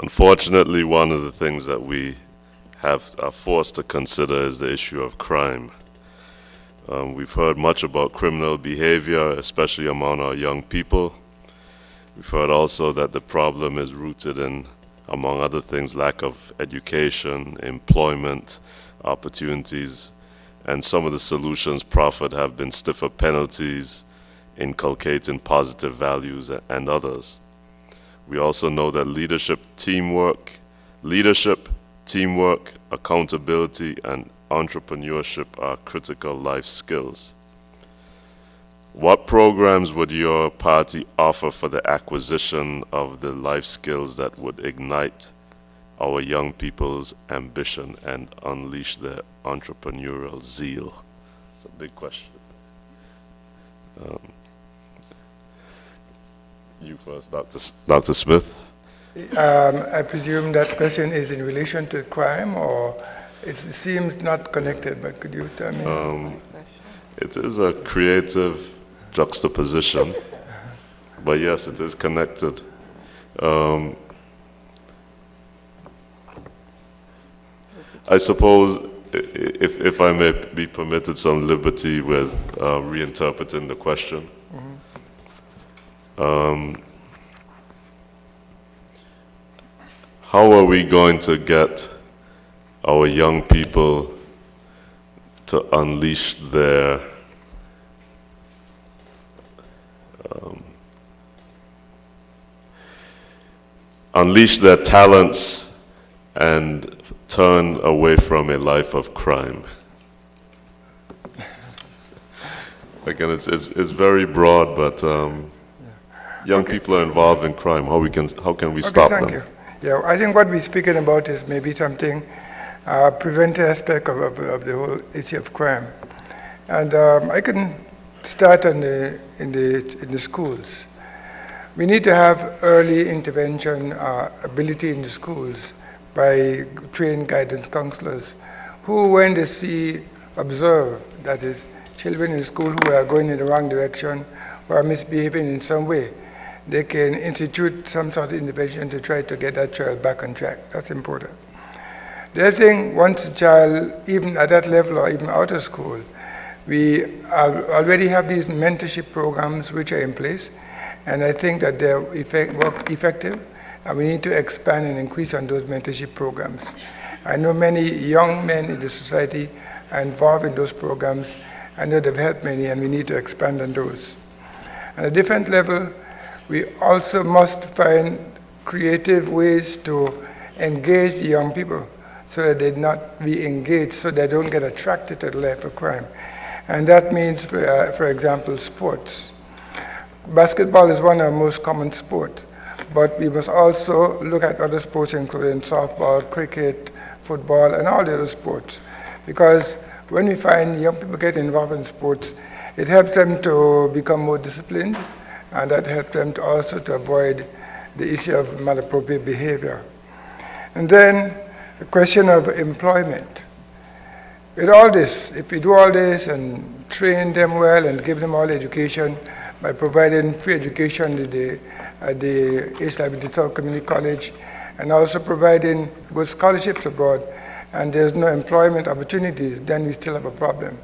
Unfortunately, one of the things that we are forced to consider is the issue of crime. We've heard much about criminal behavior, especially among our young people. We've heard also that the problem is rooted in, among other things, lack of education, employment, opportunities, and some of the solutions proffered have been stiffer penalties, inculcating positive values, and others. We also know that leadership, teamwork, accountability, and entrepreneurship are critical life skills. What programs would your party offer for the acquisition of the life skills that would ignite our young people's ambition and unleash their entrepreneurial zeal? It's a big question. You first, Dr. Smith. I presume that question is in relation to crime, or it seems not connected, but could you tell me? It is a creative juxtaposition, but yes, it is connected. I suppose, if I may be permitted some liberty with reinterpreting the question. How are we going to get our young people to unleash their talents and turn away from a life of crime? Again, it's very broad, but young people are involved in crime. How can we stop them? Thank you. Yeah, I think what we're speaking about is maybe something preventive aspect of the whole issue of crime, and I can start in the schools. We need to have early intervention ability in the schools by trained guidance counselors who, when they observe, that is, children in school who are going in the wrong direction or are misbehaving in some way, they can institute some sort of intervention to try to get that child back on track. That's important. The other thing, once a child, even at that level or even out of school, we already have these mentorship programs which are in place, and I think that they work effective, and we need to expand and increase on those mentorship programs. I know many young men in the society are involved in those programs. I know they've helped many, and we need to expand on those. At a different level, we also must find creative ways to engage the young people so that they not be engaged, so they don't get attracted to the life of crime. And that means, for example, sports. Basketball is one of the most common sports, but we must also look at other sports, including softball, cricket, football, and all the other sports. Because when we find young people get involved in sports, it helps them to become more disciplined, and that helps them to also to avoid the issue of malappropriate behavior. And then the question of employment. With all this, if we do all this and train them well and give them all education by providing free education at the East Liberty South Community College, and also providing good scholarships abroad, and there's no employment opportunities, then we still have a problem.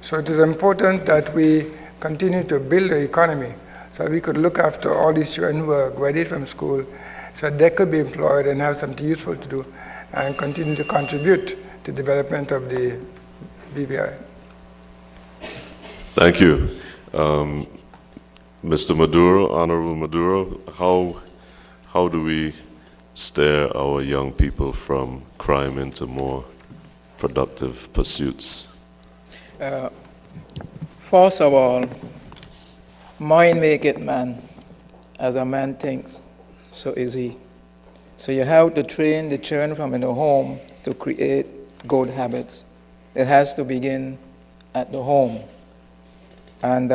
So it is important that we continue to build the economy so we could look after all these children who are graduated from school, so they could be employed and have something useful to do and continue to contribute to the development of the BVI. Thank you. Mr. Maduro, Honorable Maduro, how do we steer our young people from crime into more productive pursuits? First of all, mind make it man. As a man thinks, so is he. So you have to train the children from in the home to create good habits. It has to begin at the home. And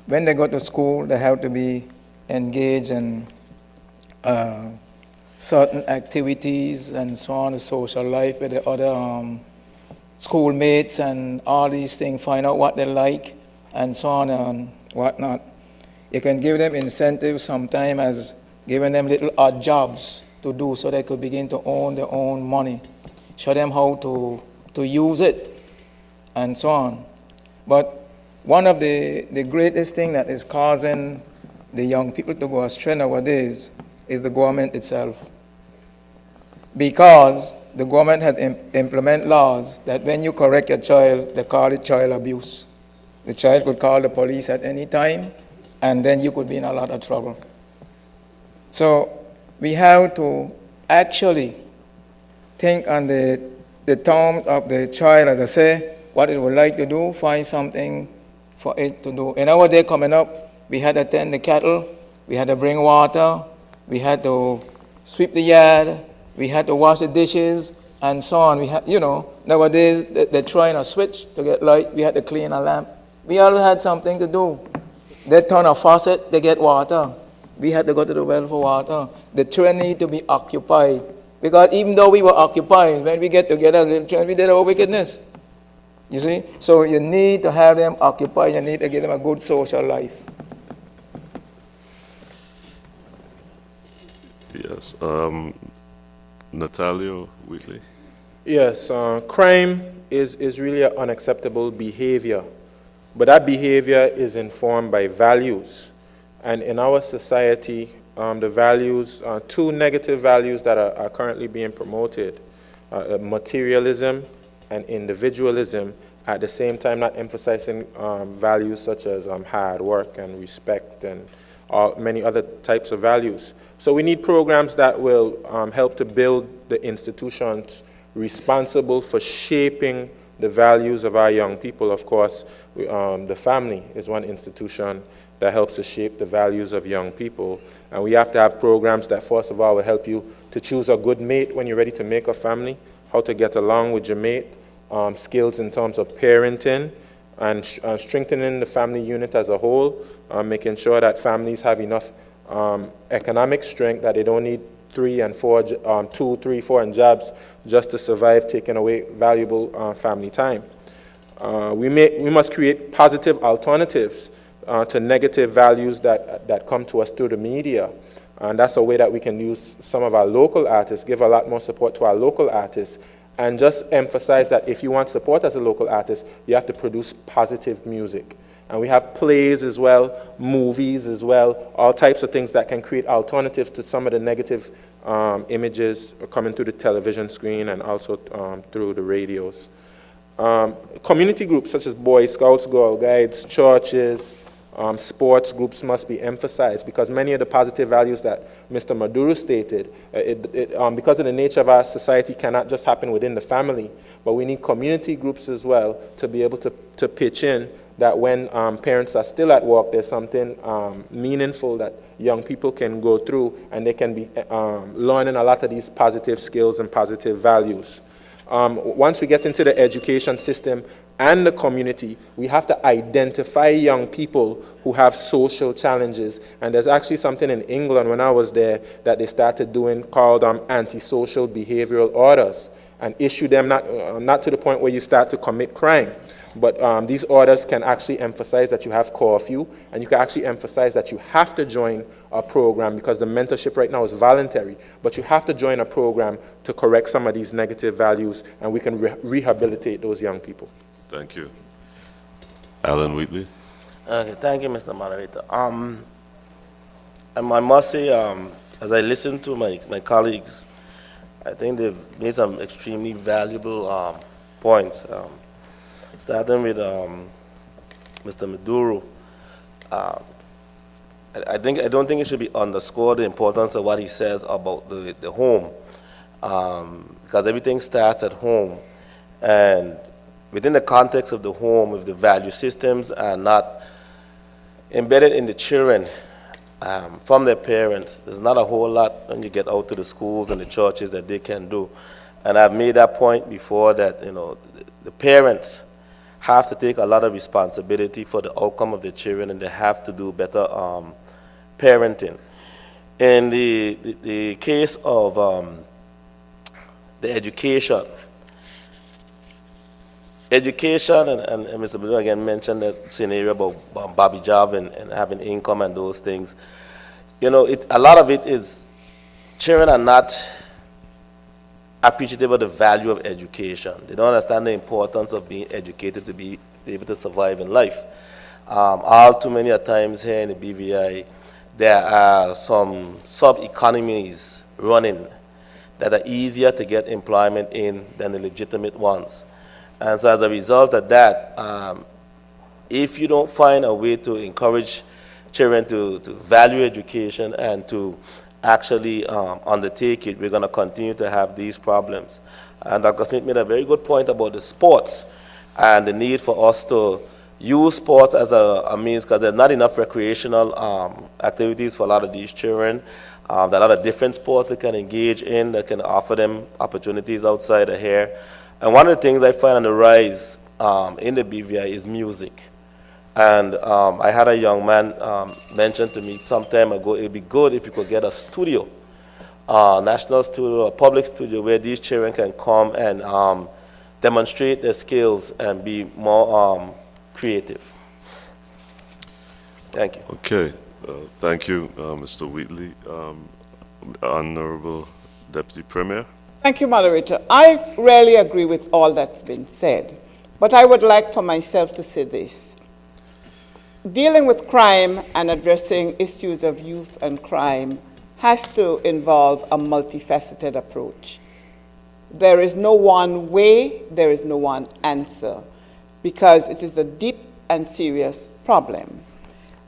when they go to school, they have to be engaged in certain activities and so on, the social life with the other schoolmates and all these things, find out what they like and so on and whatnot. You can give them incentives sometimes as giving them little odd jobs to do so they could begin to own their own money. Show them how to use it, and so on. But one of the greatest thing that is causing the young people to go astray nowadays is the government itself. Because the government has implement laws that when you correct your child, they call it child abuse. The child could call the police at any time, and then you could be in a lot of trouble. So we have to actually think on the terms of the child, as I say, what it would like to do, find something for it to do. In our day coming up, we had to tend the cattle, we had to bring water, we had to sweep the yard, we had to wash the dishes, and so on. We had, nowadays they're trying a switch to get light, we had to clean a lamp. We all had something to do. They turn a faucet, they get water. We had to go to the well for water. The children need to be occupied. Because even though we were occupied, when we get together, we did our wickedness. You see? So you need to have them occupied. You need to give them a good social life. Yes. Natalio Wheatley. Yes, crime is really an unacceptable behavior. But that behavior is informed by values. And in our society, the values, two negative values that are currently being promoted, materialism and individualism, at the same time not emphasizing values such as hard work and respect and many other types of values. So we need programs that will help to build the institutions responsible for shaping the values of our young people. Of course, the family is one institution that helps to shape the values of young people. And we have to have programs that, first of all, will help you to choose a good mate when you're ready to make a family, how to get along with your mate, skills in terms of parenting, and strengthening the family unit as a whole, making sure that families have enough economic strength that they don't need 2, 3, 4 jobs just to survive, taking away valuable family time. We must create positive alternatives to negative values that come to us through the media. And that's a way that we can use some of our local artists, give a lot more support to our local artists, and just emphasize that if you want support as a local artist, you have to produce positive music. And we have plays as well, movies as well, all types of things that can create alternatives to some of the negative images coming through the television screen and also through the radios. Community groups such as Boy Scouts, Girl Guides, churches, sports groups must be emphasized, because many of the positive values that Mr. Maduro stated, because of the nature of our society, cannot just happen within the family, but we need community groups as well to be able to pitch in that when parents are still at work, there's something meaningful that young people can go through, and they can be learning a lot of these positive skills and positive values. Once we get into the education system and the community, we have to identify young people who have social challenges. And there's actually something in England when I was there that they started doing called antisocial behavioral orders, and issue them not to the point where you start to commit crime. But these orders can actually emphasize that you have curfew, and you can actually emphasize that you have to join a program, because the mentorship right now is voluntary. But you have to join a program to correct some of these negative values, and we can rehabilitate those young people. Thank you. Alan Wheatley. Okay, thank you, Mr. Moderator. And I must say, as I listen to my colleagues, I think they've made some extremely valuable points. Starting with Mr. Maduro, I don't think it should be underscored the importance of what he says about the home, because everything starts at home, and within the context of the home, if the value systems are not embedded in the children from their parents, there's not a whole lot when you get out to the schools and the churches that they can do. And I've made that point before, that the parents have to take a lot of responsibility for the outcome of the children, and they have to do better parenting. In the case of the education, and Mr. Blue again mentioned that scenario about Bobby job and having income and those things. A lot of it is children are not appreciative of the value of education. They don't understand the importance of being educated to be able to survive in life. All too many times here in the BVI, there are some sub-economies running that are easier to get employment in than the legitimate ones. And so as a result of that, if you don't find a way to encourage children to value education and to actually undertake it, we're going to continue to have these problems. And Dr. Smith made a very good point about the sports and the need for us to use sports as a means, because there's not enough recreational activities for a lot of these children. There are a lot of different sports they can engage in that can offer them opportunities outside of here. And one of the things I find on the rise in the BVI is music. And I had a young man mention to me some time ago, it'd be good if you could get a studio, national studio, a public studio, where these children can come and demonstrate their skills and be more creative. Thank you. Okay, thank you, Mr. Wheatley. Honorable Deputy Premier. Thank you, Moderator. I rarely agree with all that's been said, but I would like for myself to say this. Dealing with crime and addressing issues of youth and crime has to involve a multifaceted approach. There is no one way, there is no one answer, because it is a deep and serious problem.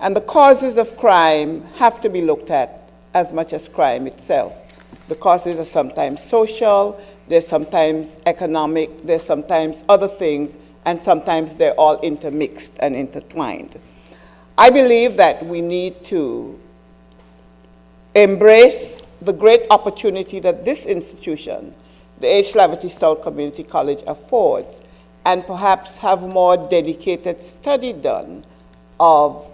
And the causes of crime have to be looked at as much as crime itself. The causes are sometimes social, they're sometimes economic, they're sometimes other things, and sometimes they're all intermixed and intertwined. I believe that we need to embrace the great opportunity that this institution, the H. Laverty Stout Community College, affords, and perhaps have more dedicated study done of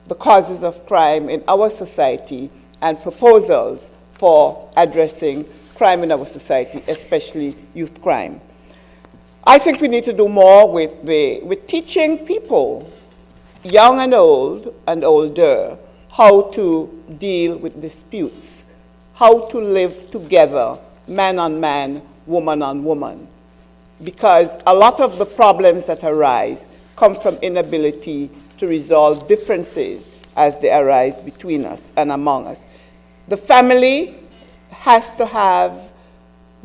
the causes of crime in our society and proposals for addressing crime in our society, especially youth crime. I think we need to do more with teaching people, young and old and older, how to deal with disputes, how to live together, man on man, woman on woman. Because a lot of the problems that arise come from inability to resolve differences as they arise between us and among us. The family has to have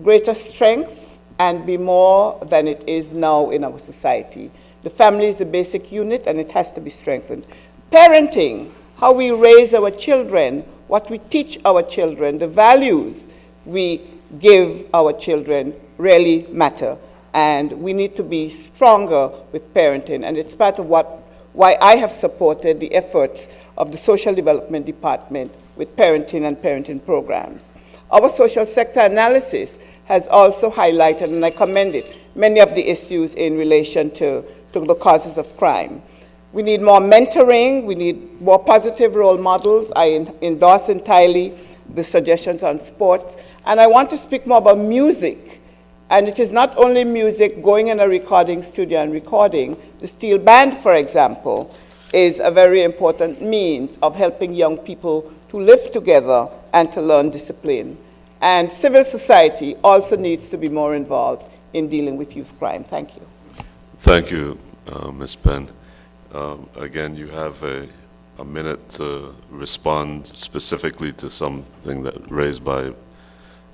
greater strength and be more than it is now in our society. The family is the basic unit and it has to be strengthened. Parenting, how we raise our children, what we teach our children, the values we give our children really matter. And we need to be stronger with parenting. And it's part of why I have supported the efforts of the Social Development Department with parenting and parenting programs. Our social sector analysis has also highlighted, and I commend it, many of the issues in relation to the causes of crime. We need more mentoring, we need more positive role models. I endorse entirely the suggestions on sports. And I want to speak more about music. And it is not only music, going in a recording studio and recording. The steel band, for example, is a very important means of helping young people to live together and to learn discipline. And civil society also needs to be more involved in dealing with youth crime. Thank you. Thank you, Ms. Penn. Again, you have a minute to respond specifically to something that raised by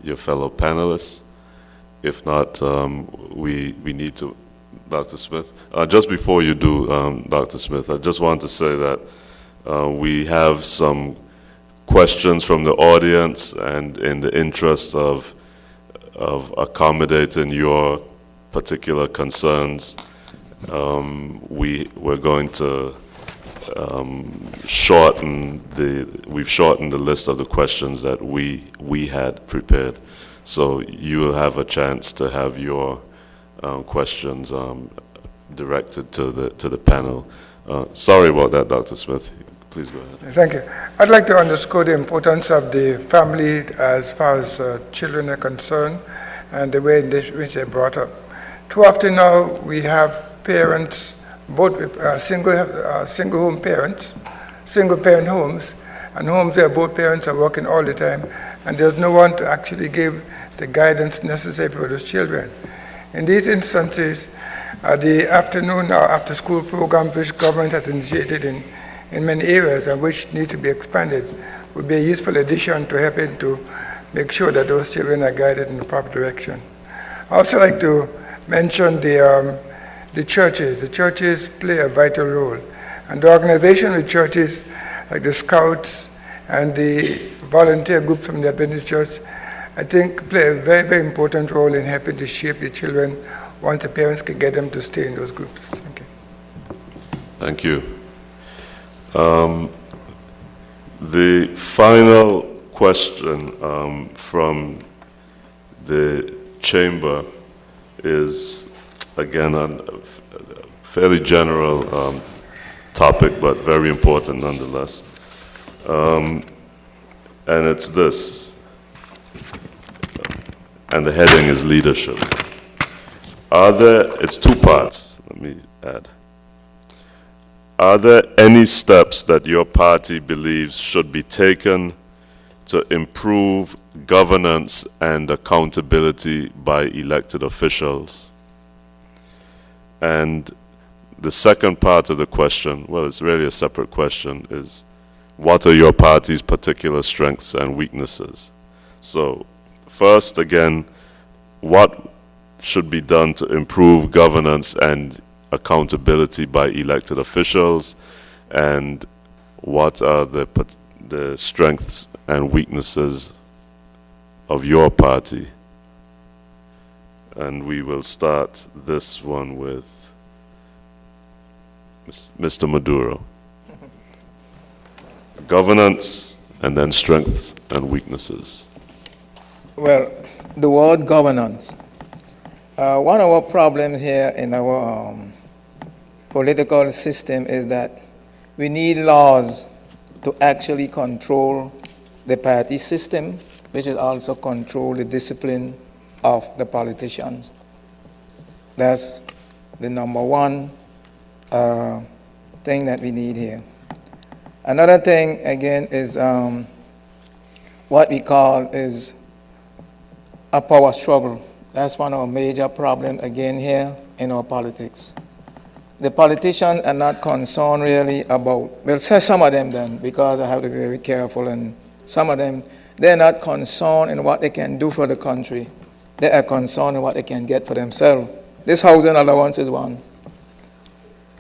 your fellow panelists. If not, we need to, Dr. Smith. Just before you do, Dr. Smith, I just want to say that we have some questions from the audience, and in the interest of accommodating your particular concerns, we're going to we've shortened the list of the questions that we had prepared. So you will have a chance to have your questions directed to the panel. Sorry about that, Dr. Smith. Please go ahead. Thank you. I'd like to underscore the importance of the family as far as children are concerned and the way in which they're brought up. Too often now we have parents, both single home parents, single parent homes, and homes where both parents are working all the time, and there's no one to actually give the guidance necessary for those children. In these instances, the afternoon or after-school programs which government has initiated in many areas and which need to be expanded would be a useful addition to helping to make sure that those children are guided in the proper direction. I also like to mention the churches. The churches play a vital role. And the organization with churches like the Scouts and the volunteer groups from the Adventist Church, I think play a very, very important role in helping to shape the children once the parents can get them to stay in those groups. Thank you. Thank you. The final question from the chamber is, again, a fairly general topic, but very important nonetheless. And it's this, and the heading is leadership. It's two parts, let me add. Are there any steps that your party believes should be taken to improve governance and accountability by elected officials? And the second part of the question, well, it's really a separate question, is what are your party's particular strengths and weaknesses? So first, again, what should be done to improve governance and accountability by elected officials, and what are the strengths and weaknesses of your party? And we will start this one with Mr. Maduro. Governance and then strengths and weaknesses. Well, the word governance. One of our problems here in our political system is that we need laws to actually control the party system, which is also control the discipline of the politicians. That's the number one thing that we need here. Another thing, again, is what we call is a power struggle. That's one of our major problems, again, here in our politics. The politicians are not concerned really about, well, say some of them then, because I have to be very careful, and some of them, they're not concerned in what they can do for the country. They are concerned in what they can get for themselves. This housing allowance is one,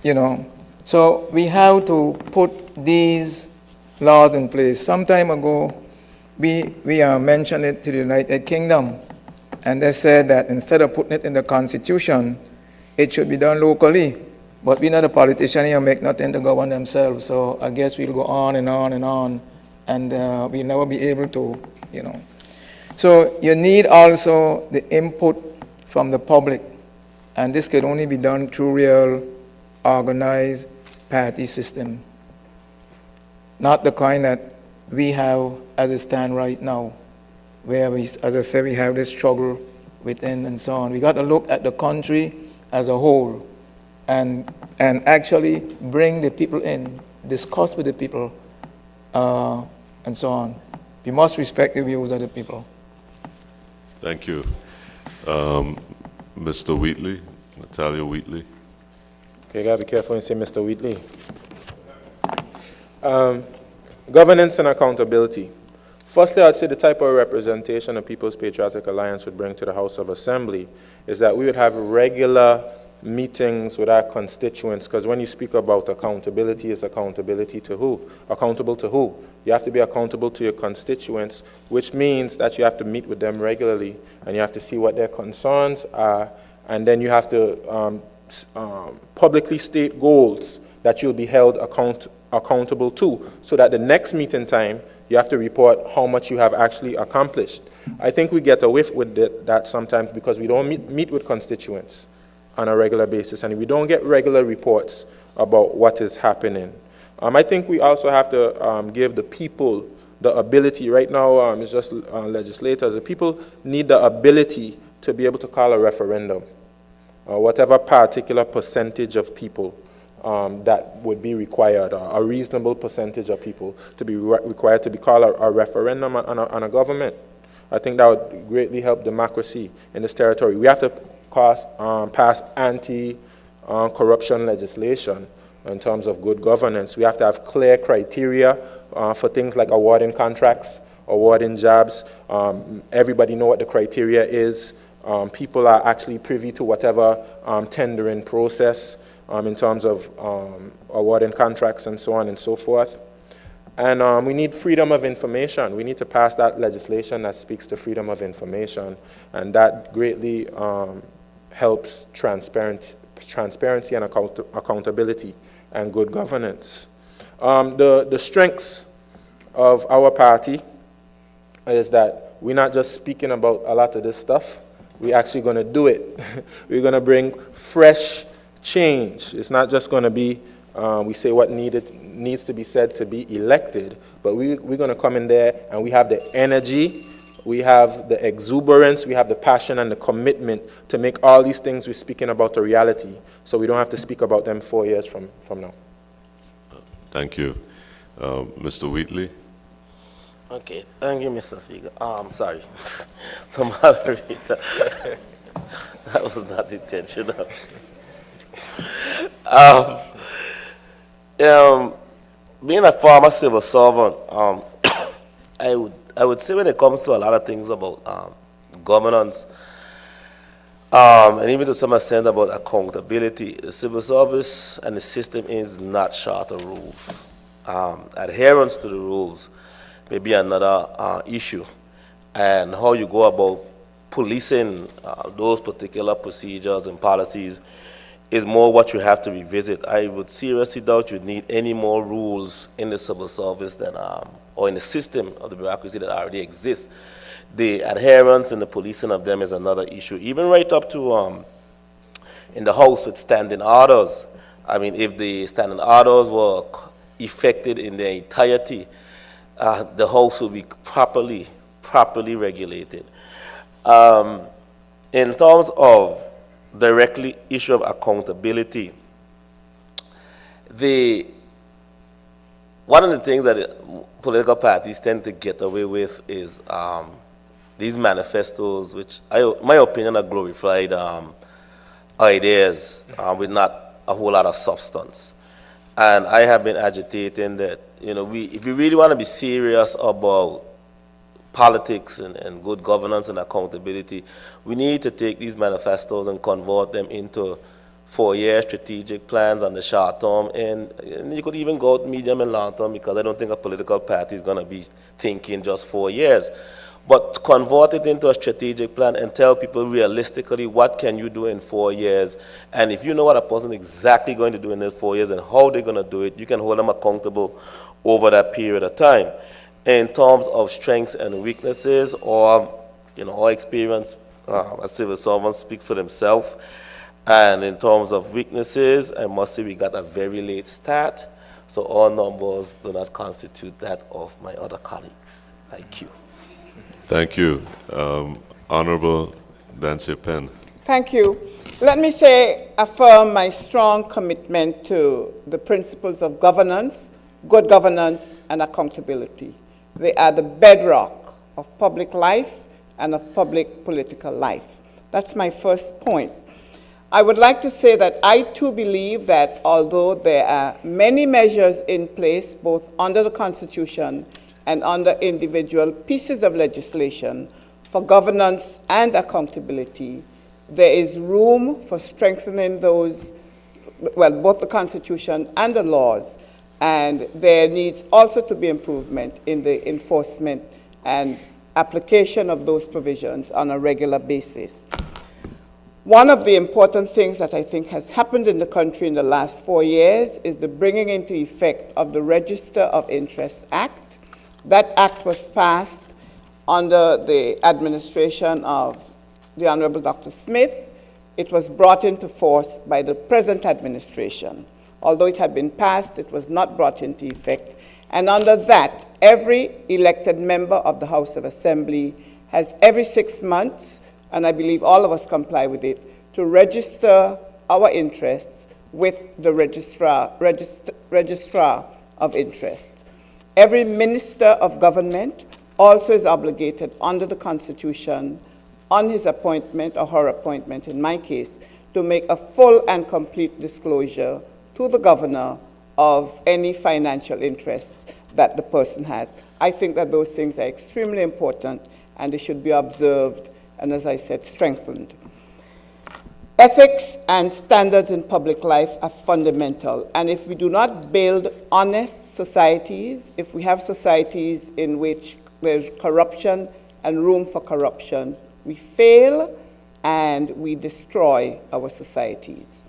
you know. So we have to put these laws in place. Some time ago, we mentioned it to the United Kingdom, and they said that instead of putting it in the Constitution, it should be done locally. But we know the politicians here make nothing to govern themselves, so I guess we'll go on and on and on, and we'll never be able to, you know. So you need also the input from the public, and this can only be done through real organized party system, not the kind that we have as it stands right now, where we, as I said, we have this struggle within and so on. We got to look at the country as a whole and actually bring the people in, discuss with the people, and so on. We must respect the views of the people. Thank you. Mr. Wheatley, Natalia Wheatley. Okay, you got to be careful when you say Mr. Wheatley. Governance and accountability. Firstly, I'd say the type of representation the People's Patriotic Alliance would bring to the House of Assembly is that we would have regular meetings with our constituents, because when you speak about accountability, it's accountability to who? Accountable to who? You have to be accountable to your constituents, which means that you have to meet with them regularly, and you have to see what their concerns are, and then you have to publicly state goals that you'll be held accountable to, so that the next meeting time, you have to report how much you have actually accomplished. I think we get away with that sometimes because we don't meet with constituents on a regular basis, and we don't get regular reports about what is happening. I think we also have to give the people the ability. Right now, it's just legislators. The people need the ability to be able to call a referendum, whatever particular percentage of people that would be required, or a reasonable percentage of people to be required to be called a referendum on a government. I think that would greatly help democracy in this territory. We have to pass anti-corruption legislation in terms of good governance. We have to have clear criteria for things like awarding contracts, awarding jobs. Everybody know what the criteria is. People are actually privy to whatever tendering process in terms of awarding contracts and so on and so forth. And we need freedom of information. We need to pass that legislation that speaks to freedom of information, and that greatly helps transparency and accountability and good governance. The strengths of our party is that we're not just speaking about a lot of this stuff, we're actually going to do it. We're going to bring fresh change. It's not just going to be we say what needs to be said to be elected, but we're going to come in there and we have the energy, we have the exuberance, we have the passion and the commitment to make all these things we're speaking about a reality, so we don't have to speak about them 4 years from now. Thank you. Mr. Wheatley? Okay, thank you, Mr. Speaker. Sorry. So, moderator, that was not intentional. Being a former civil servant, I would say when it comes to a lot of things about governance, and even to some extent about accountability, the civil service and the system is not short of rules. Adherence to the rules may be another issue, and how you go about policing those particular procedures and policies is more what you have to revisit. I would seriously doubt you need any more rules in the civil service than, or in the system of the bureaucracy that already exists. The adherence and the policing of them is another issue. Even right up to in the House with standing orders. I mean, if the standing orders were effected in their entirety, the House would be properly regulated. In terms of directly issue of accountability, one of the things that political parties tend to get away with is these manifestos, which, my opinion, are glorified ideas with not a whole lot of substance. And I have been agitating that, if we really want to be serious about politics and good governance and accountability, we need to take these manifestos and convert them into 4-year strategic plans on the short term, and you could even go medium and long term, because I don't think a political party is going to be thinking just 4 years. But convert it into a strategic plan and tell people realistically what can you do in 4 years, and if you know what a person is exactly going to do in those 4 years and how they're going to do it, you can hold them accountable over that period of time. In terms of strengths and weaknesses, or our experience as civil servants speak for themselves. And in terms of weaknesses, I must say we got a very late start, so our numbers do not constitute that of my other colleagues. Thank you. Thank you. Honorable Nancy Penn. Thank you. Let me affirm my strong commitment to the principles of governance, good governance, and accountability. They are the bedrock of public life and of public political life. That's my first point. I would like to say that I too believe that although there are many measures in place, both under the Constitution and under individual pieces of legislation for governance and accountability, there is room for strengthening those, both the Constitution and the laws, and there needs also to be improvement in the enforcement and application of those provisions on a regular basis. One of the important things that I think has happened in the country in the last 4 years is the bringing into effect of the Register of Interests Act. That act was passed under the administration of the Honorable Dr. Smith. It was brought into force by the present administration. Although it had been passed, it was not brought into effect. And under that, every elected member of the House of Assembly has every 6 months, and I believe all of us comply with it, to register our interests with the registrar of interests. Every minister of government also is obligated under the Constitution on his appointment or her appointment, in my case, to make a full and complete disclosure to the governor of any financial interests that the person has. I think that those things are extremely important and they should be observed and, as I said, strengthened. Ethics and standards in public life are fundamental, and if we do not build honest societies, if we have societies in which there's corruption and room for corruption, we fail and we destroy our societies.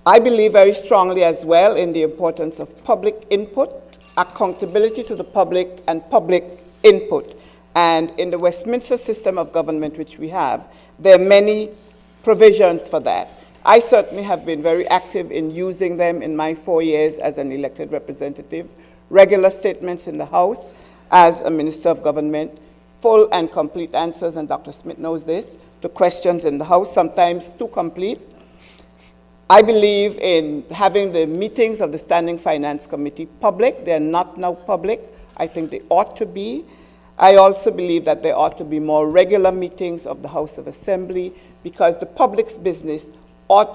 I believe very strongly as well in the importance of public input, accountability to the public, and public input. And in the Westminster system of government which we have, there are many provisions for that. I certainly have been very active in using them in my 4 years as an elected representative. Regular statements in the House as a Minister of Government, full and complete answers, and Dr. Smith knows this, to questions in the House, sometimes too complete. I believe in having the meetings of the Standing Finance Committee public. They're not now public. I think they ought to be. I also believe that there ought to be more regular meetings of the House of Assembly because the public's business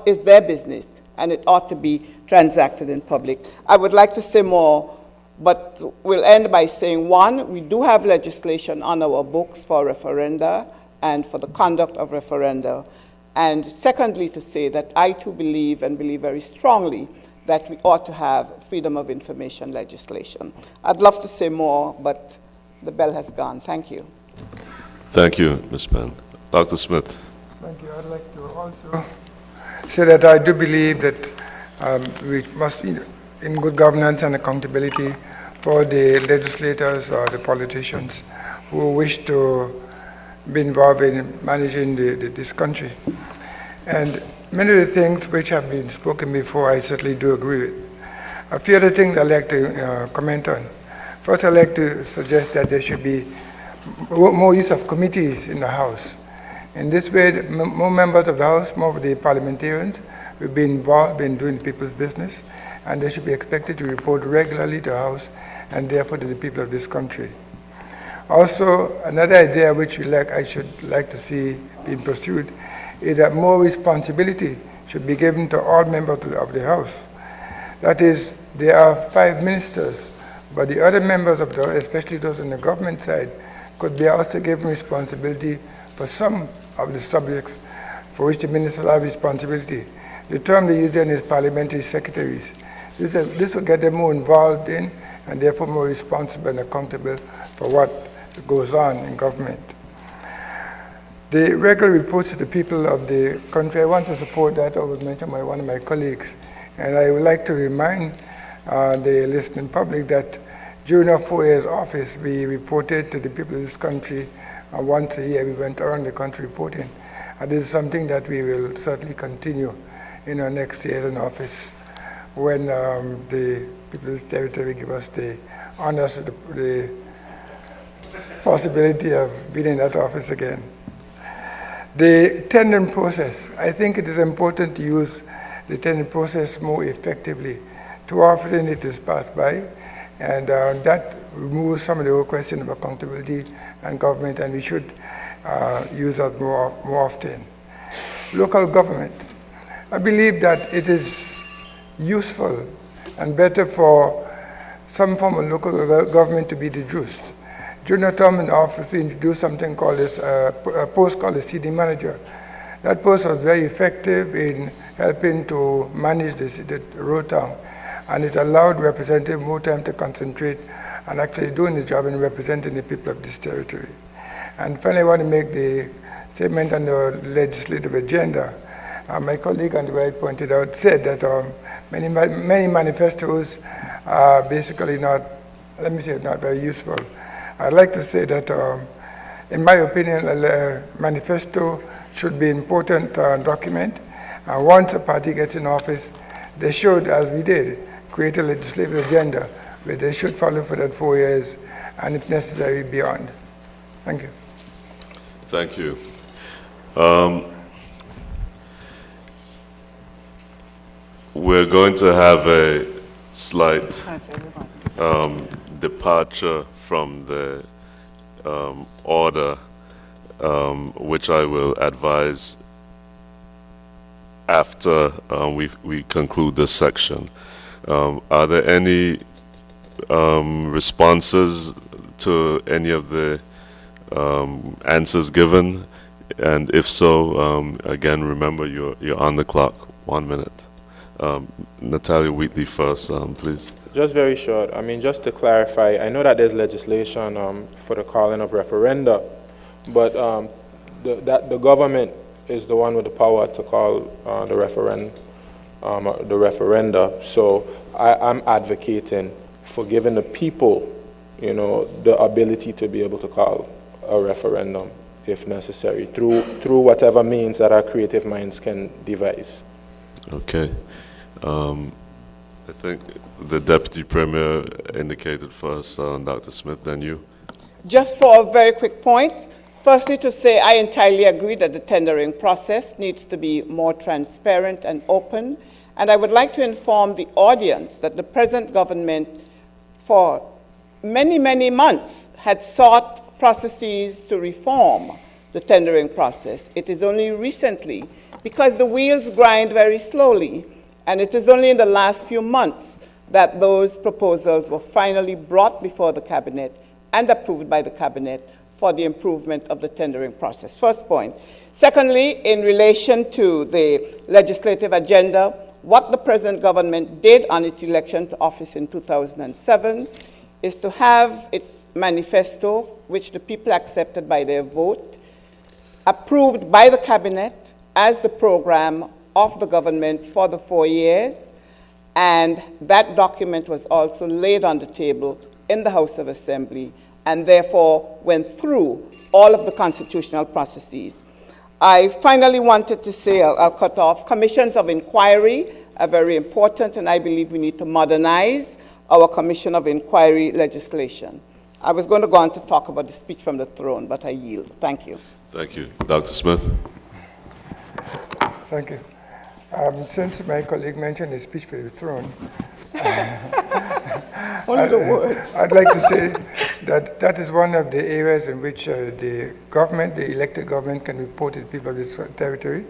is their business and it ought to be transacted in public. I would like to say more, but we'll end by saying, one, we do have legislation on our books for referenda and for the conduct of referenda. And secondly, to say that I too believe and believe very strongly that we ought to have freedom of information legislation. I'd love to say more, but the bell has gone. Thank you. Thank you, Ms. Penn. Dr. Smith. Thank you. I'd like to also say that I do believe that we must, in good governance and accountability for the legislators or the politicians who wish to be involved in managing this country. And many of the things which have been spoken before, I certainly do agree with. A few other things I'd like to comment on. First, I'd like to suggest that there should be more use of committees in the House. In this way, more members of the House, more of the parliamentarians will be involved in doing people's business, and they should be expected to report regularly to the House and therefore to the people of this country. Also, another idea which I should like to see being pursued is that more responsibility should be given to all members of the House. That is, there are 5 ministers, but the other members of the House, especially those on the government side, could be also given responsibility for some of the subjects for which the ministers have responsibility. The term they use then is parliamentary secretaries. This will get them more involved in and therefore more responsible and accountable for what goes on in government. The regular reports to the people of the country, I want to support that. It was mentioned by one of my colleagues. And I would like to remind the listening public that during our 4 years office, we reported to the people of this country once a year. We went around the country reporting. And this is something that we will certainly continue in our next year in office when the people of this territory give us the honors, the possibility of being in that office again. The tendering process, I think it is important to use the tendering process more effectively. Too often it is passed by, and that removes some of the whole question of accountability and government, and we should use that more often. Local government. I believe that it is useful and better for some form of local government to be deduced. During our term in office, we introduced something called a post called a CD manager. That post was very effective in helping to manage the road town, and it allowed representatives more time to concentrate on actually doing the job and representing the people of this territory. And finally, I want to make the statement on the legislative agenda. My colleague on the right said that many manifestos are basically not, let me say, not very useful. I'd like to say that, in my opinion, a manifesto should be an important document. Once a party gets in office, they should, as we did, create a legislative agenda where they should follow for that 4 years, and if necessary, beyond. Thank you. Thank you. We're going to have a slight departure from the order, which I will advise after we conclude this section. Are there any responses to any of the answers given? And if so, again, remember you're on the clock. 1 minute. Natalia Wheatley first, please. Just very short. I mean, just to clarify, I know that there's legislation for the calling of referenda, but the government is the one with the power to call the referenda. So I'm advocating for giving the people, you know, the ability to be able to call a referendum if necessary through whatever means that our creative minds can devise. Okay. I think the Deputy Premier indicated first, Dr. Smith, then you. Just for a very quick point, firstly to say I entirely agree that the tendering process needs to be more transparent and open. And I would like to inform the audience that the present government for many, many months had sought processes to reform the tendering process. It is only recently, because the wheels grind very slowly, and it is only in the last few months that those proposals were finally brought before the Cabinet and approved by the Cabinet for the improvement of the tendering process. First point. Secondly, in relation to the legislative agenda, what the present government did on its election to office in 2007 is to have its manifesto, which the people accepted by their vote, approved by the Cabinet as the program of the government for the 4 years, and that document was also laid on the table in the House of Assembly and therefore went through all of the constitutional processes. I finally wanted to say, I'll cut off, commissions of inquiry are very important, and I believe we need to modernize our commission of inquiry legislation. I was going to go on to talk about the speech from the throne, but I yield. Thank you. Thank you. Dr. Smith? Thank you. Since my colleague mentioned the speech for the throne, I'd like to say that that is one of the areas in which the government, the elected government, can report to the people of this territory,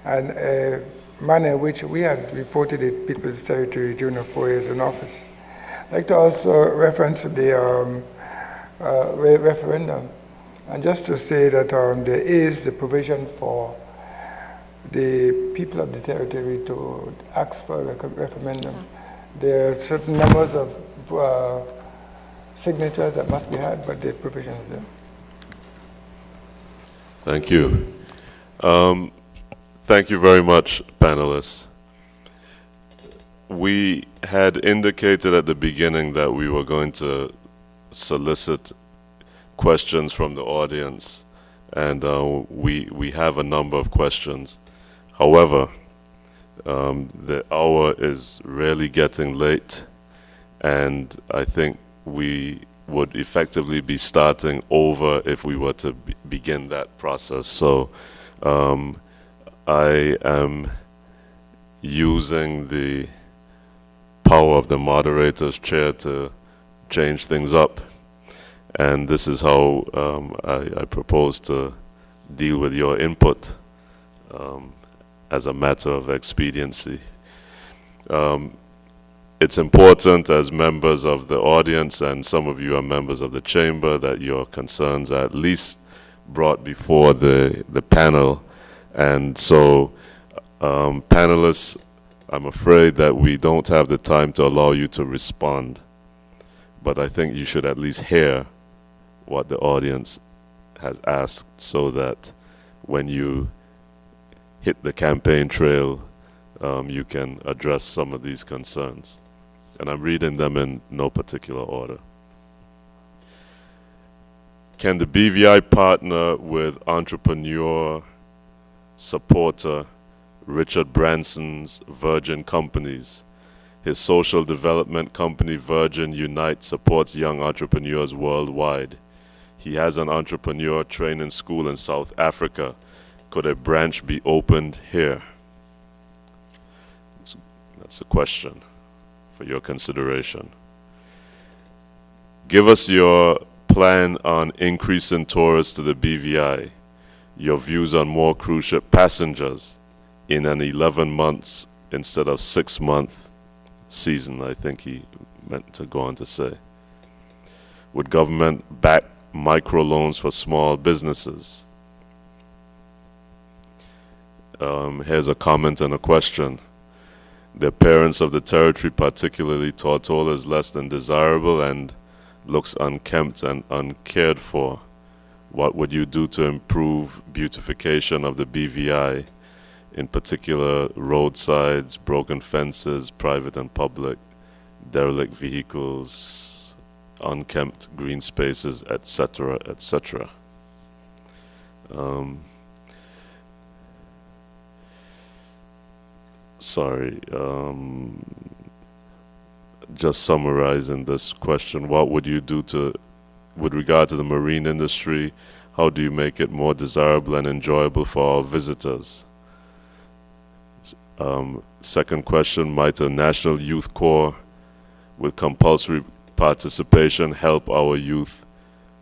and a manner in which we have reported the people's territory during the 4 years in office. I'd like to also reference the referendum, and just to say that there is the provision for the people of the territory to ask for a referendum. There are certain numbers of signatures that must be had, but the provision is there. Thank you. Thank you very much, panelists. We had indicated at the beginning that we were going to solicit questions from the audience, and we have a number of questions. However, the hour is really getting late, and I think we would effectively be starting over if we were to begin that process. So I am using the power of the moderator's chair to change things up, and this is how I propose to deal with your input as a matter of expediency. It's important as members of the audience, and some of you are members of the chamber, that your concerns are at least brought before the panel. And so, panelists, I'm afraid that we don't have the time to allow you to respond, but I think you should at least hear what the audience has asked, so that when you hit the campaign trail, you can address some of these concerns. And I'm reading them in no particular order. Can the BVI partner with entrepreneur, supporter Richard Branson's Virgin Companies? His social development company Virgin Unite supports young entrepreneurs worldwide. He has an entrepreneur training school in South Africa. Could a branch be opened here? That's a question for your consideration. Give us your plan on increasing tourists to the BVI, your views on more cruise ship passengers in an 11 months instead of 6-month season, I think he meant to go on to say. Would government back microloans for small businesses? Here's a comment and a question. The appearance of the territory, particularly Tortola, is less than desirable and looks unkempt and uncared for. What would you do to improve beautification of the BVI, in particular roadsides, broken fences, private and public, derelict vehicles, unkempt green spaces, etc., etc.? Just summarizing this question, what would you do with regard to the marine industry? How do you make it more desirable and enjoyable for our visitors? Second question, might a National Youth Corps with compulsory participation help our youth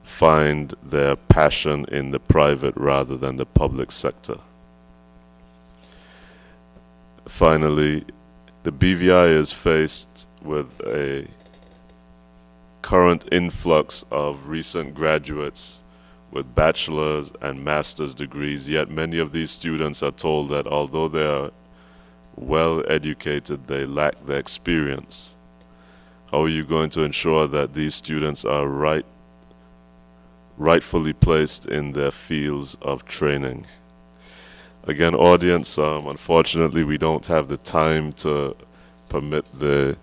find their passion in the private rather than the public sector? Finally, the BVI is faced with a current influx of recent graduates with bachelor's and master's degrees, yet many of these students are told that although they are well educated, they lack the experience. How are you going to ensure that these students are rightfully placed in their fields of training? Again, audience, unfortunately, we don't have the time to permit the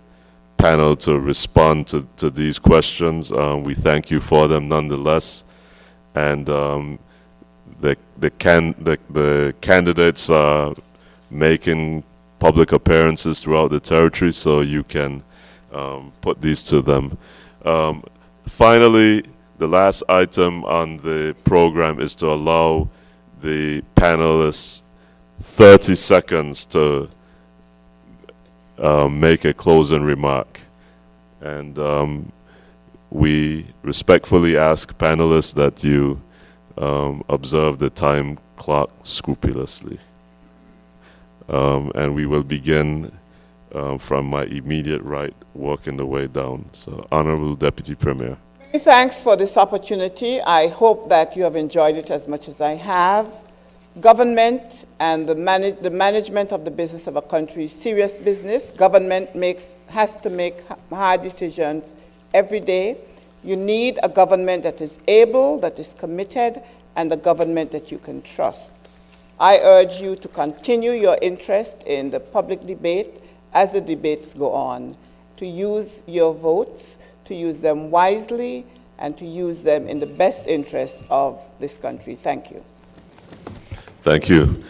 panel to respond to these questions. We thank you for them nonetheless. And the candidates are making public appearances throughout the territory, so you can put these to them. Finally, the last item on the program is to allow the panelists 30 seconds to make a closing remark. And we respectfully ask panelists that you observe the time clock scrupulously. And we will begin from my immediate right, working the way down. So, Honorable Deputy Premier. Many thanks for this opportunity. I hope that you have enjoyed it as much as I have. Government and the management of the business of a country is serious business. Government has to make hard decisions every day. You need a government that is able, that is committed, and a government that you can trust. I urge you to continue your interest in the public debate as the debates go on, to use your votes, to use them wisely, and to use them in the best interest of this country. Thank you. Thank you.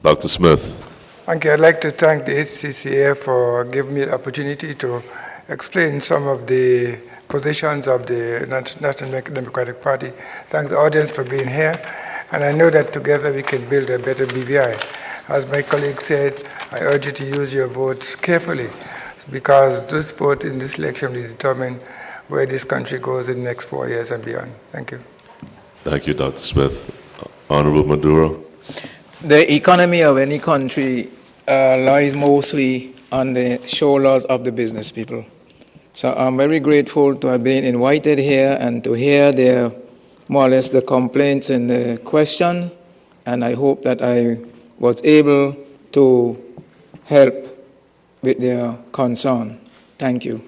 Dr. Smith. Thank you. I'd like to thank the HCCA for giving me the opportunity to explain some of the positions of the National Democratic Party. Thank the audience for being here. And I know that together we can build a better BVI. As my colleague said, I urge you to use your votes carefully, because this vote in this election will determine where this country goes in the next 4 years and beyond. Thank you. Thank you, Dr. Smith. Honorable Maduro. The economy of any country lies mostly on the shoulders of the business people. So I'm very grateful to have been invited here and to hear their, more or less, the complaints and the question, and I hope that I was able to help with their concern. Thank you.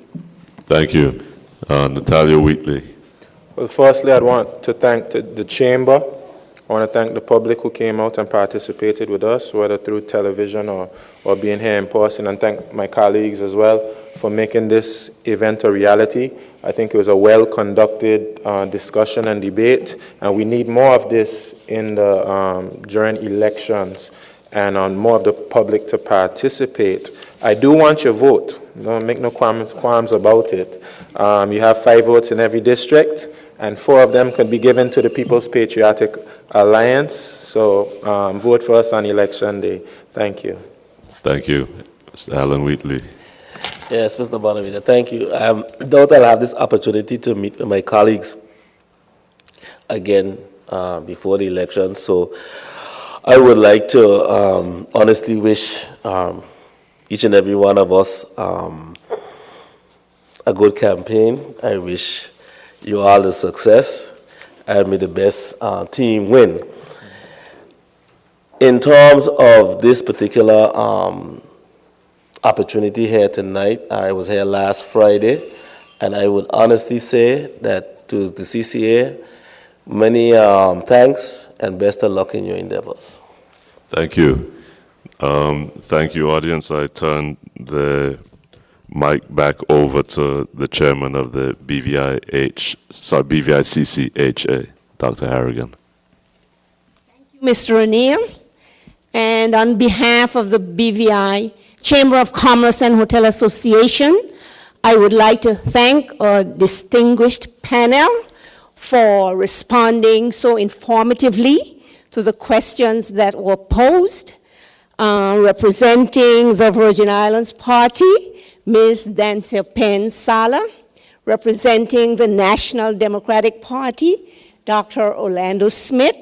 Thank you. Natalia Wheatley. Well, firstly, I'd want to thank the Chamber. I want to thank the public who came out and participated with us, whether through television or being here in person, and thank my colleagues as well for making this event a reality. I think it was a well-conducted discussion and debate, and we need more of this in the, during elections, and on more of the public to participate. I do want your vote. Don't make no qualms about it. You have 5 votes in every district, and 4 of them can be given to the People's Patriotic Alliance. So vote for us on election day. Thank you. Thank you. Mr. Alan Wheatley. Yes, Mr. Bonavita, thank you. Doubt I'll have this opportunity to meet with my colleagues again before the election. So I would like to honestly wish each and every one of us a good campaign. I wish you all the success and may the best team win. In terms of this particular opportunity here tonight, I was here last Friday, and I would honestly say that to the CCA, many thanks and best of luck in your endeavors. Thank you. Thank you, audience. I turn the mic back over to the chairman of the BVICCHA, Dr. Harrigan. Mr. O'Neill, and on behalf of the BVI Chamber of Commerce and Hotel Association, I would like to thank our distinguished panel for responding so informatively to the questions that were posed. Representing the Virgin Islands Party, Ms. Dancia Penn Sala. Representing the National Democratic Party, Dr. Orlando Smith.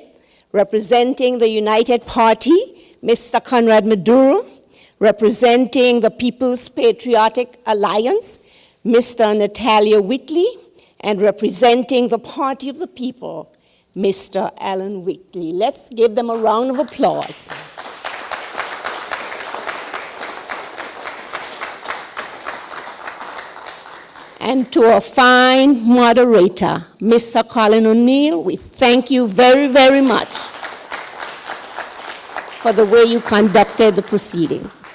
Representing the United Party, Mr. Conrad Maduro. Representing the People's Patriotic Alliance, Mr. Natalia Whitley. And representing the Party of the People, Mr. Alan Whitley. Let's give them a round of applause. And to our fine moderator, Mr. Colin O'Neill, we thank you very, very much for the way you conducted the proceedings.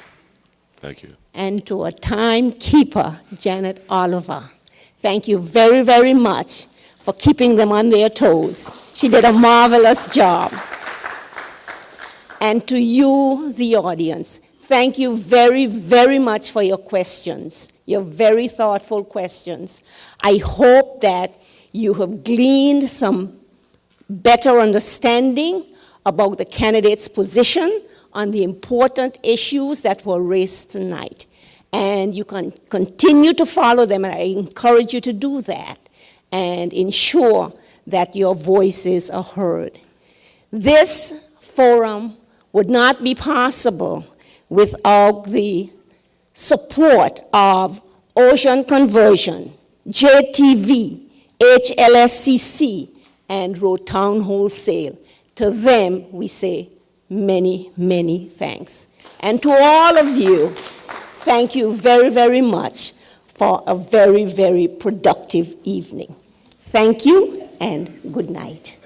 Thank you. And to our timekeeper, Janet Oliver, thank you very, very much for keeping them on their toes. She did a marvelous job. And to you, the audience, thank you very, very much for your questions, your very thoughtful questions. I hope that you have gleaned some better understanding about the candidate's position on the important issues that were raised tonight. And you can continue to follow them, and I encourage you to do that and ensure that your voices are heard. This forum would not be possible without the support of Ocean Conversion, JTV, HLSCC, and Road Town Wholesale. To them, we say many, many thanks. And to all of you, thank you very, very much for a very, very productive evening. Thank you and good night.